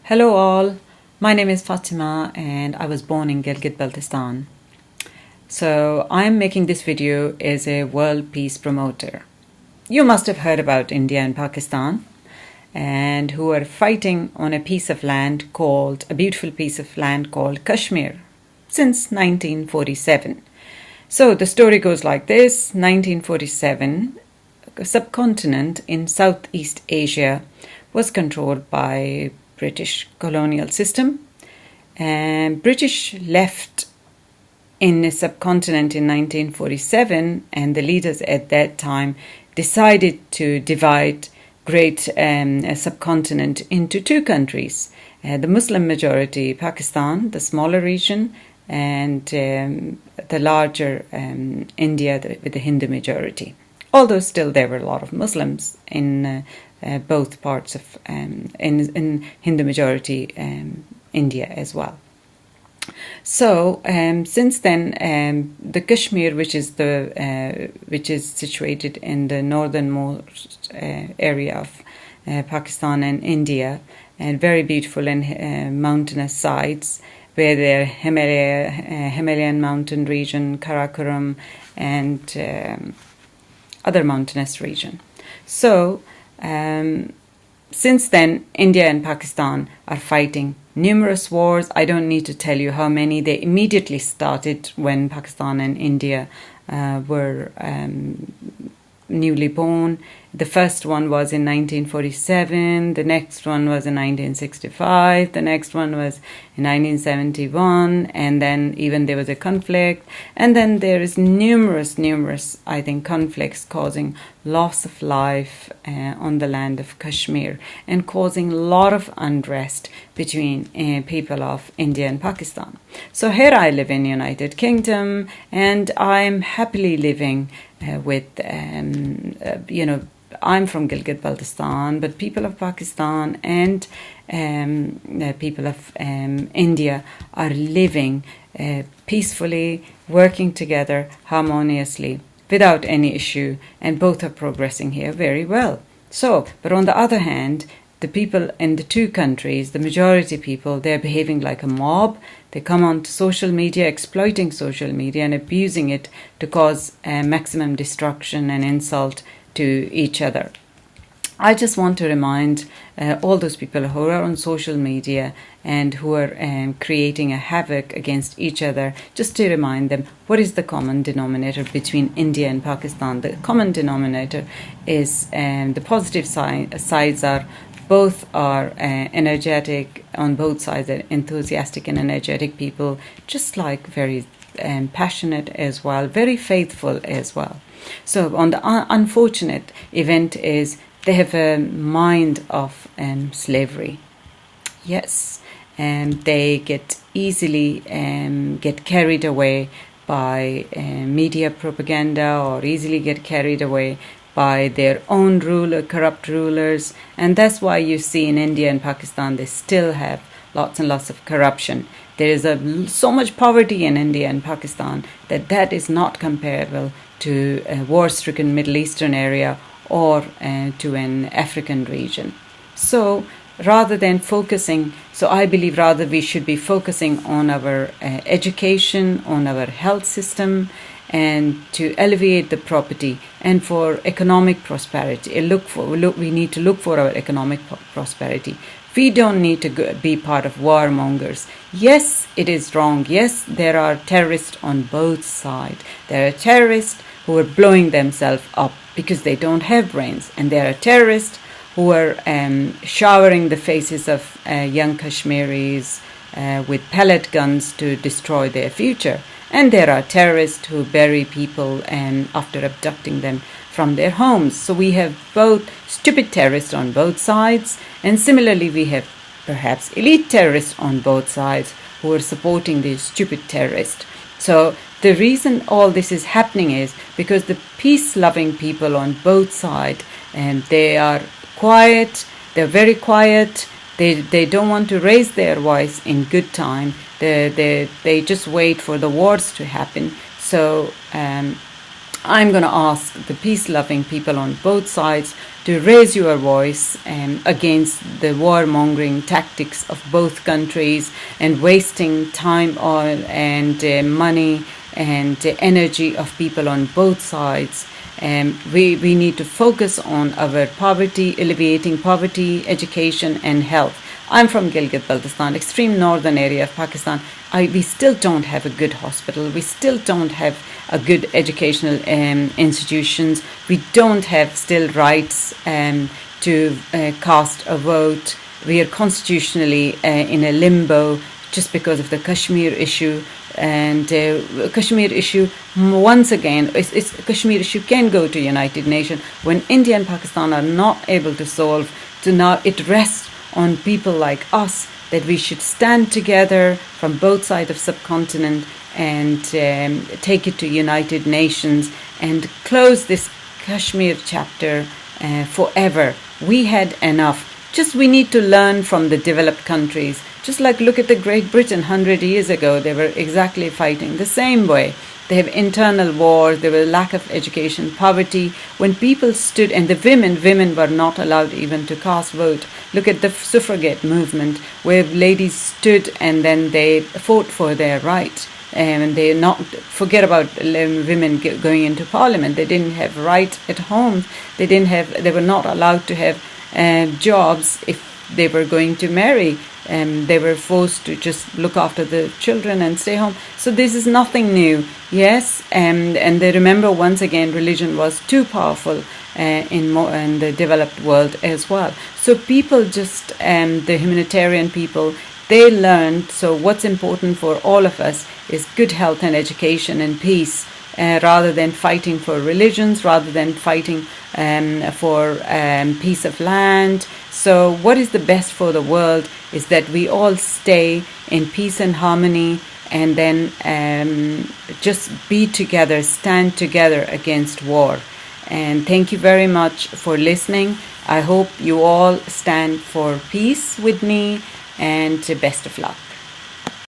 Hello all, my name is Fatima and I was born in Gilgit Baltistan. So I'm making this video as a world peace promoter. You must have heard about India and Pakistan and who are fighting on a beautiful piece of land called Kashmir since 1947. So the story goes like this: 1947, a subcontinent in Southeast Asia was controlled by British colonial system, and British left in a subcontinent in 1947, and the leaders at that time decided to divide great subcontinent into two countries, the Muslim majority Pakistan, the smaller region, and the larger India with the Hindu majority. Although still there were a lot of Muslims in both parts of in Hindu majority India as well. So since then, the Kashmir, which is situated in the northernmost area of Pakistan and India, and very beautiful and mountainous sites, where there Himalayan mountain region, Karakoram, and other mountainous region. So since then, India and Pakistan are fighting numerous wars. I don't need to tell you how many. They immediately started when Pakistan and India were newly born. The first one was in 1947, the next one was in 1965, the next one was in 1971, and then even there was a conflict, and then there is numerous, I think, conflicts causing loss of life on the land of Kashmir and causing a lot of unrest between people of India and Pakistan. So here I live in United Kingdom, and I'm happily living with, I'm from Gilgit Baltistan, but people of Pakistan and people of India are living peacefully, working together harmoniously without any issue, and both are progressing here very well. So, but on the other hand, the people in the two countries, the majority people, they're behaving like a mob. They come onto social media, exploiting social media and abusing it to cause maximum destruction and insult to each other. I just want to remind all those people who are on social media and who are creating a havoc against each other, just to remind them what is the common denominator between India and Pakistan. The common denominator is the positive sides are both are energetic on both sides, are enthusiastic and energetic people, just like very passionate as well, very faithful as well. So on the unfortunate event is they have a mind of slavery. Yes, and they get easily get carried away by media propaganda, or easily get carried away by their own corrupt rulers. And that's why you see in India and Pakistan, they still have lots and lots of corruption. There is so much poverty in India and Pakistan that is not comparable to a war-stricken Middle Eastern area or to an African region. So rather than focusing, I believe rather we should be focusing on our education, on our health system, and to alleviate the poverty and for economic prosperity. We need to look for our economic prosperity. We don't need to be part of warmongers. Yes, it is wrong. Yes, there are terrorists on both sides. There are terrorists who are blowing themselves up because they don't have brains, and there are terrorists who are showering the faces of young Kashmiris with pellet guns to destroy their future. And there are terrorists who bury people after abducting them from their homes. So we have both stupid terrorists on both sides, and similarly we have perhaps elite terrorists on both sides who are supporting these stupid terrorists. So the reason all this is happening is because the peace-loving people on both sides, they are quiet, they're very quiet, they don't want to raise their voice in good time. They just wait for the wars to happen. So I'm going to ask the peace-loving people on both sides to raise your voice against the warmongering tactics of both countries and wasting time, oil, and money and energy of people on both sides. We need to focus on our poverty, alleviating poverty, education, and health. I'm from Gilgit Baltistan, extreme northern area of Pakistan. We still don't have a good hospital. We still don't have a good educational institutions. We don't have still rights to cast a vote. We are constitutionally in a limbo just because of the Kashmir issue. And Kashmir issue, once again, Kashmir issue can go to United Nations. When India and Pakistan are not able to solve, now it rests on people like us that we should stand together from both sides of subcontinent and take it to United Nations and close this Kashmir chapter forever. We had enough. Just we need to learn from the developed countries. Just like look at the Great Britain 100 years ago, they were exactly fighting the same way. They have internal wars, there was lack of education, poverty. When people stood, and the women were not allowed even to cast vote. Look at the suffragette movement, where ladies stood and then they fought for their right. And they not forget about women going into parliament. They didn't have right at home. They were not allowed to have jobs if they were going to marry. They were forced to just look after the children and stay home. So this is nothing new. Yes, and they remember once again religion was too powerful in the developed world as well. So people just, the humanitarian people, they learned. So what's important for all of us is good health and education and peace. Rather than fighting for religions, rather than fighting for piece of land. So what is the best for the world is that we all stay in peace and harmony, and then just be together, stand together against war. And thank you very much for listening. I hope you all stand for peace with me, and best of luck.